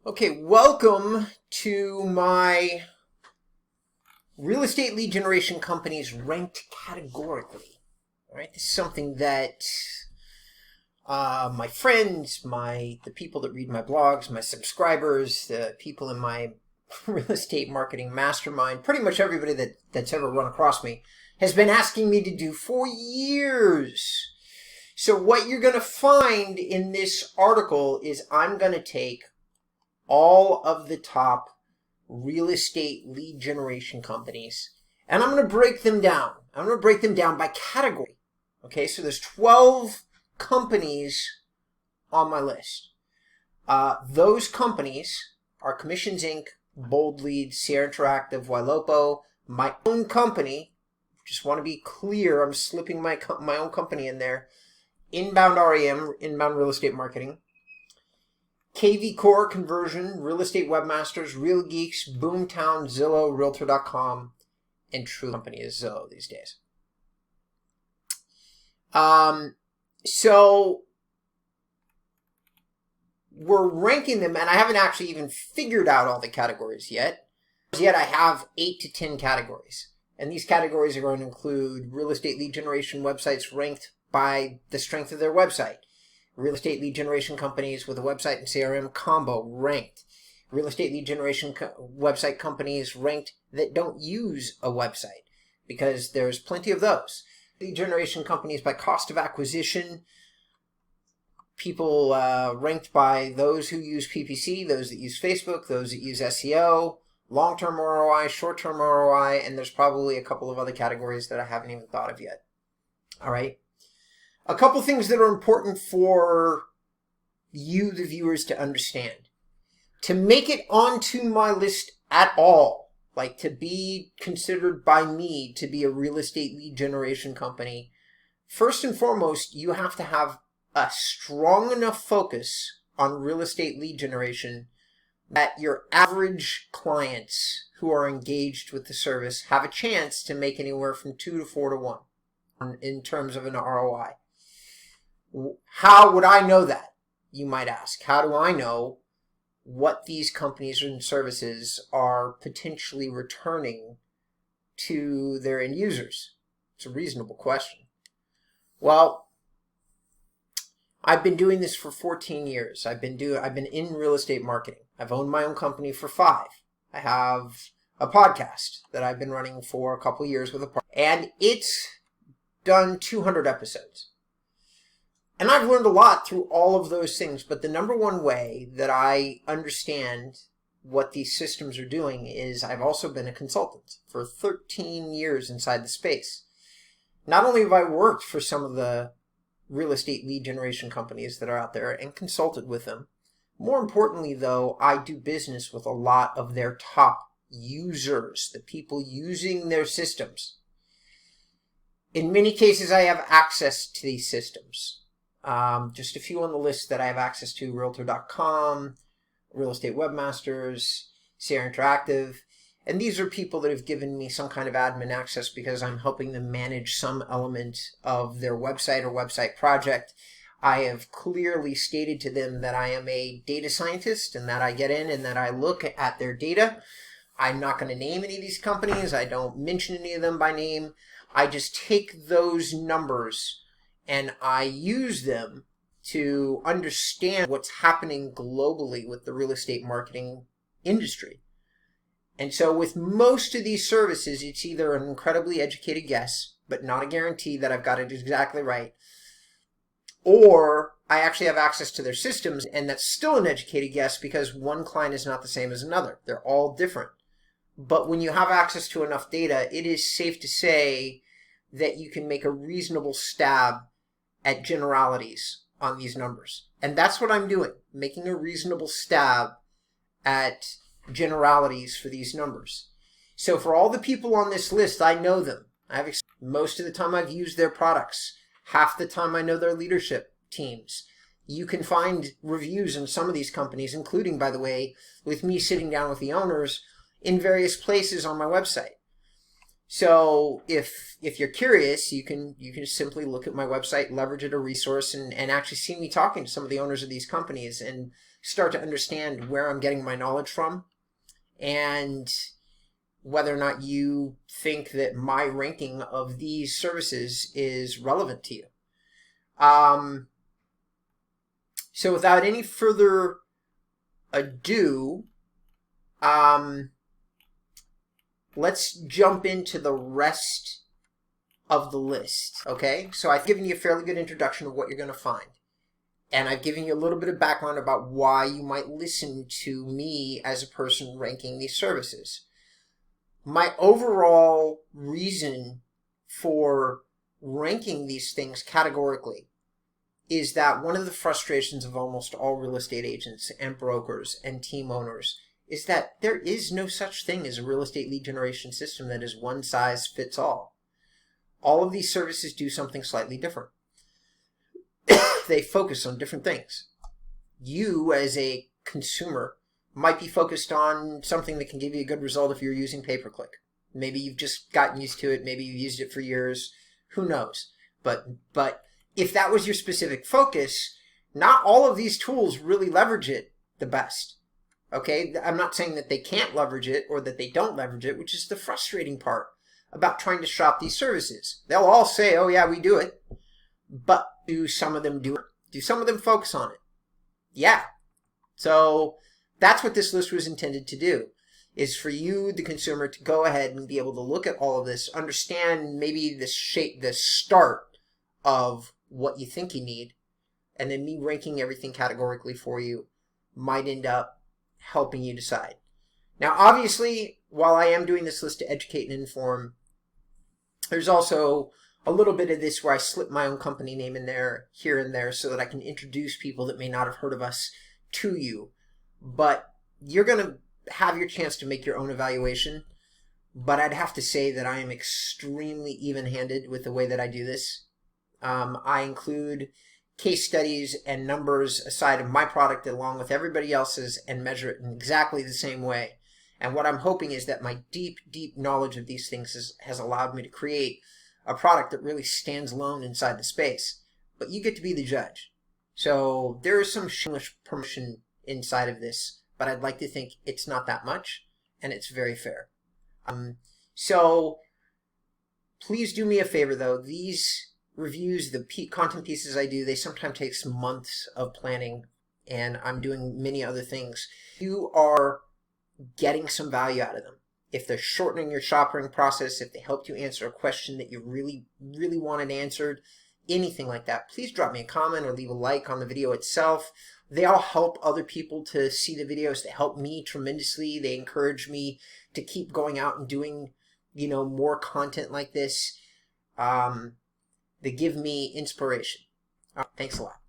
Okay, welcome to my real estate lead generation companies ranked categorically. All right, this is something that my friends, the people that read my blogs, my subscribers, the people in my real estate marketing mastermind, pretty much everybody that's ever run across me has been asking me to do for years. So what you're going to find in this article is I'm going to take all of the top real estate lead generation companies, and I'm going to break them down. I'm going to break them down by category. Okay, so there's 12 companies on my list. Those companies are Commissions Inc., Bold Leads, Sierra Interactive, Ylopo, my own company. Just want to be clear, I'm slipping my own company in there. InboundREM, Inbound Real Estate Marketing. KV Core, Conversion, Real Estate Webmasters, Real Geeks, Boomtown, Zillow, Realtor.com, and True Company is Zillow these days. So we're ranking them, and I haven't actually even figured out all the categories yet. Yet I have 8 to 10 categories, and these categories are going to include real estate lead generation websites ranked by the strength of their website. Real estate lead generation companies with a website and CRM combo ranked. Real estate lead generation website companies ranked that don't use a website, because there's plenty of those. Lead generation companies by cost of acquisition. People ranked by those who use PPC, those that use Facebook, those that use SEO, long-term ROI, short-term ROI, and there's probably a couple of other categories that I haven't even thought of yet. All right. A couple things that are important for you, the viewers, to understand. To make it onto my list at all, like to be considered by me to be a real estate lead generation company, first and foremost, you have to have a strong enough focus on real estate lead generation that your average clients who are engaged with the service have a chance to make anywhere from 2 to 4 to 1 in terms of an ROI. How would I know that, you might ask? How do I know what these companies and services are potentially returning to their end users? It's a reasonable question. Well, I've been doing this for 14 years. I've been in real estate marketing. I've owned my own company for 5. I have a podcast that I've been running for a couple years with a partner, and it's done 200 episodes. And I've learned a lot through all of those things, but the number one way that I understand what these systems are doing is I've also been a consultant for 13 years inside the space. Not only have I worked for some of the real estate lead generation companies that are out there and consulted with them, more importantly, though, I do business with a lot of their top users, the people using their systems. In many cases, I have access to these systems. Just a few on the list that I have access to: Realtor.com, Real Estate Webmasters, Sierra Interactive. And these are people that have given me some kind of admin access because I'm helping them manage some element of their website or website project. I have clearly stated to them that I am a data scientist and that I get in and that I look at their data. I'm not going to name any of these companies. I don't mention any of them by name. I just take those numbers and I use them to understand what's happening globally with the real estate marketing industry. And so with most of these services, it's either an incredibly educated guess, but not a guarantee that I've got it exactly right, or I actually have access to their systems, and that's still an educated guess because one client is not the same as another. They're all different. But when you have access to enough data, it is safe to say that you can make a reasonable stab at generalities on these numbers. And that's what I'm doing, making a reasonable stab at generalities for these numbers. So for all the people on this list, I know them. Most of the time I've used their products. Half the time I know their leadership teams. You can find reviews in some of these companies, including, by the way, with me sitting down with the owners in various places on my website. So if you're curious, you can simply look at my website, leverage it a resource, and actually see me talking to some of the owners of these companies and start to understand where I'm getting my knowledge from and whether or not you think that my ranking of these services is relevant to you. So without any further ado, let's jump into the rest of the list, okay? So I've given you a fairly good introduction of what you're going to find. And I've given you a little bit of background about why you might listen to me as a person ranking these services. My overall reason for ranking these things categorically is that one of the frustrations of almost all real estate agents and brokers and team owners is that there is no such thing as a real estate lead generation system that is one size fits all. All of these services do something slightly different. They focus on different things. You, as a consumer, might be focused on something that can give you a good result if you're using pay-per-click. Maybe you've just gotten used to it. Maybe you've used it for years. Who knows? But if that was your specific focus, not all of these tools really leverage it the best. Okay? I'm not saying that they can't leverage it or that they don't leverage it, which is the frustrating part about trying to shop these services. They'll all say, oh yeah, we do it. But do some of them do it? Do some of them focus on it? Yeah. So that's what this list was intended to do, is for you, the consumer, to go ahead and be able to look at all of this, understand maybe the start of what you think you need, and then me ranking everything categorically for you might end up helping you decide. Now, obviously, while I am doing this list to educate and inform, there's also a little bit of this where I slip my own company name in there, here and there, so that I can introduce people that may not have heard of us to you. But you're going to have your chance to make your own evaluation. But I'd have to say that I am extremely even-handed with the way that I do this. I include case studies and numbers aside of my product along with everybody else's and measure it in exactly the same way. And what I'm hoping is that my deep, deep knowledge of these things has allowed me to create a product that really stands alone inside the space. But you get to be the judge. So there is some shameless promotion inside of this, but I'd like to think it's not that much, and it's very fair. So please do me a favor, though. These reviews, the content pieces I do, they sometimes take some months of planning, and I'm doing many other things. You are getting some value out of them. If they're shortening your shopping process, if they helped you answer a question that you really, really wanted answered, anything like that, please drop me a comment or leave a like on the video itself. They all help other people to see the videos. They help me tremendously. They encourage me to keep going out and doing, more content like this. They give me inspiration. Thanks a lot.